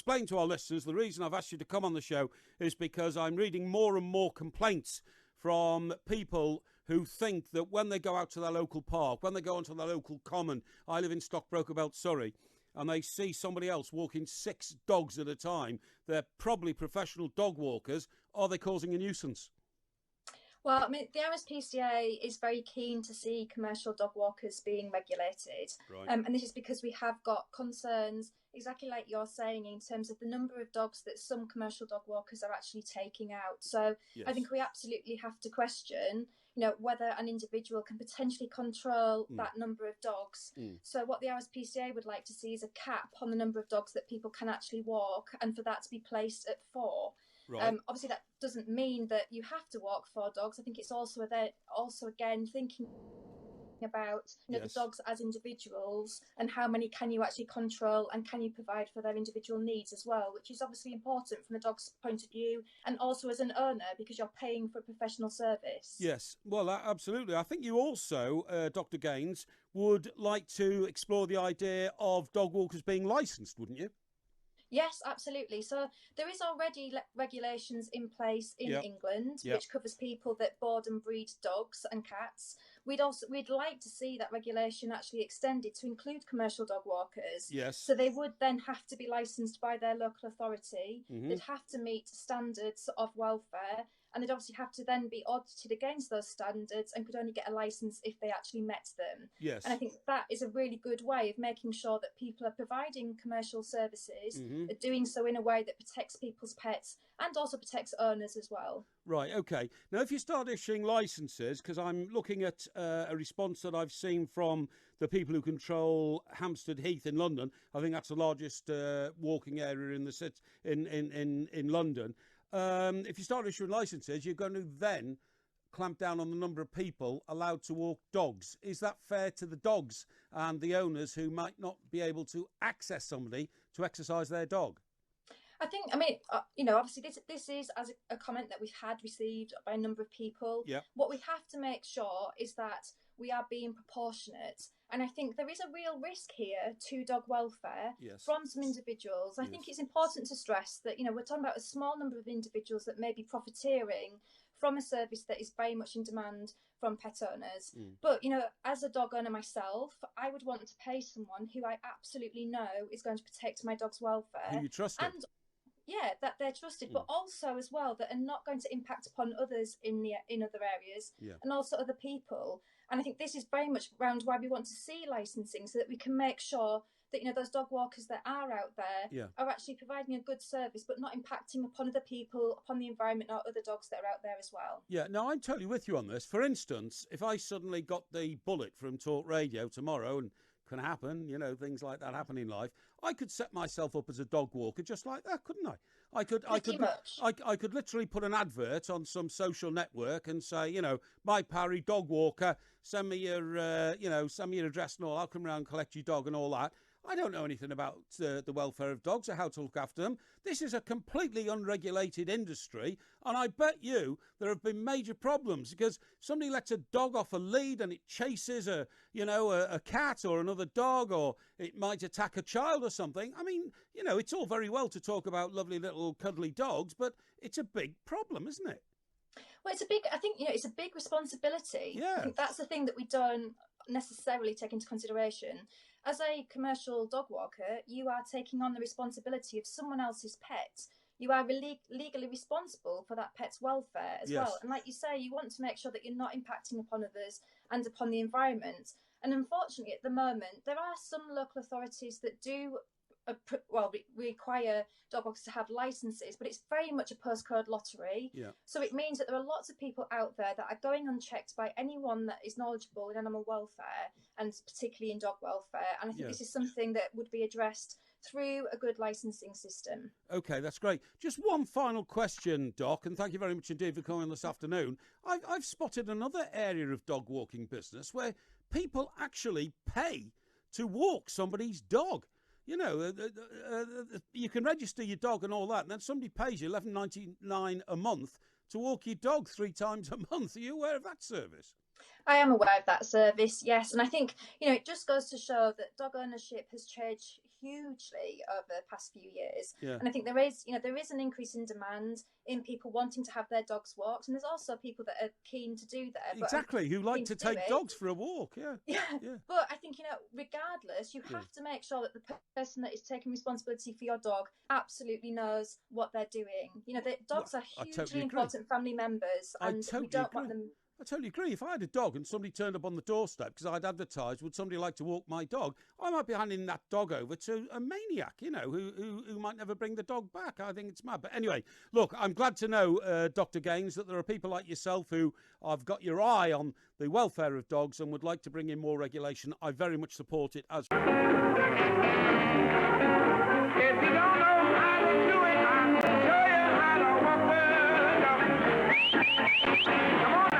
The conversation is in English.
explain to our listeners, the reason I've asked you to come on the show is because I'm reading more and more complaints from people who think that when they go out to their local park, when they go onto their local common, I live in Stockbroker Belt, Surrey, and they see somebody else walking 6 dogs at a time, they're probably professional dog walkers. Are they causing a nuisance? Well, I mean, the RSPCA is very keen to see commercial dog walkers being regulated. Right. And this is because we have got concerns, exactly like you're saying, in terms of the number of dogs that some commercial dog walkers are actually taking out. So Yes. I think we absolutely have to question, whether an individual can potentially control that number of dogs. So what the RSPCA would like to see is a cap on the number of dogs that people can actually walk, and for that to be placed at 4. Right. Obviously, that doesn't mean that you have to walk 4 dogs. I think it's also again thinking about the dogs as individuals and how many can you actually control and can you provide for their individual needs as well, which is obviously important from the dog's point of view and also as an owner because you're paying for a professional service. Yes, well, absolutely. I think you also, Dr. Gaines, would like to explore the idea of dog walkers being licensed, wouldn't you? Yes, absolutely. So there is already regulations in place in England, which covers people that board and breed dogs and cats. We'd like to see that regulation actually extended to include commercial dog walkers. Yes. So they would then have to be licensed by their local authority. They'd have to meet standards of welfare, and they'd obviously have to then be audited against those standards and could only get a license if they actually met them. Yes. And I think that is a really good way of making sure that people are providing commercial services, are doing so in a way that protects people's pets and also protects owners as well. Right, okay. Now, if you start issuing licences, because I'm looking at a response that I've seen from the people who control Hampstead Heath in London. I think that's the largest walking area in the city, in London. If you start issuing licences, you're going to then clamp down on the number of people allowed to walk dogs. Is that fair to the dogs and the owners who might not be able to access somebody to exercise their dog? Obviously this is as a comment that we've received by a number of people. Yep. What we have to make sure is that we are being proportionate. And I think there is a real risk here to dog welfare from some individuals. I think it's important to stress that, we're talking about a small number of individuals that may be profiteering from a service that is very much in demand from pet owners. But, as a dog owner myself, I would want to pay someone who I absolutely know is going to protect my dog's welfare. Who you trust. That they're trusted, but also as well that are not going to impact upon others in other areas and also other people. And I think this is very much around why we want to see licensing, so that we can make sure that those dog walkers that are out there are actually providing a good service, but not impacting upon other people, upon the environment, or other dogs that are out there as well. Yeah, no, I'm totally with you on this. For instance, if I suddenly got the bullet from Talk Radio tomorrow, and can happen, things like that happen in life, I could set myself up as a dog walker just like that, couldn't I? I could literally put an advert on some social network and say, my Parry dog walker, send me your address and all. I'll come around and collect your dog and all that. I don't know anything about the welfare of dogs or how to look after them. This is a completely unregulated industry, and I bet you there have been major problems because somebody lets a dog off a lead and it chases a cat or another dog, or it might attack a child or something. I mean, it's all very well to talk about lovely little cuddly dogs, but it's a big problem, isn't it? Well, it's a big responsibility. Yeah. I think that's the thing that we don't necessarily take into consideration. As a commercial dog walker, you are taking on the responsibility of someone else's pet. You are legally responsible for that pet's welfare as well. And like you say, you want to make sure that you're not impacting upon others and upon the environment. And unfortunately, at the moment, there are some local authorities that do require dog walkers to have licenses, but it's very much a postcode lottery. So it means that there are lots of people out there that are going unchecked by anyone that is knowledgeable in animal welfare, and particularly in dog welfare. And I think this is something that would be addressed through a good licensing system. Okay, that's great. Just one final question, Doc, and thank you very much indeed for coming this afternoon. I've spotted another area of dog walking business where people actually pay to walk somebody's dog. You can register your dog and all that, and then somebody pays you $11.99 a month to walk your dog 3 times a month. Are you aware of that service? I am aware of that service, yes. And I think, it just goes to show that dog ownership has changed hugely over the past few years. Yeah. And I think there is an increase in demand in people wanting to have their dogs walked, and there's also people that are keen to do that. Exactly, who like to take dogs for a walk. Yeah. But I think, regardless, you have to make sure that the person that is taking responsibility for your dog absolutely knows what they're doing. The dogs are hugely important family members, and we don't want them. I totally agree. If I had a dog and somebody turned up on the doorstep because I'd advertised, would somebody like to walk my dog? I might be handing that dog over to a maniac, who might never bring the dog back. I think it's mad. But anyway, look, I'm glad to know, Dr. Gaines, that there are people like yourself who have got your eye on the welfare of dogs and would like to bring in more regulation. I very much support it as well. If you don't know how to do it, I'll show you how to walk the dog. Come on.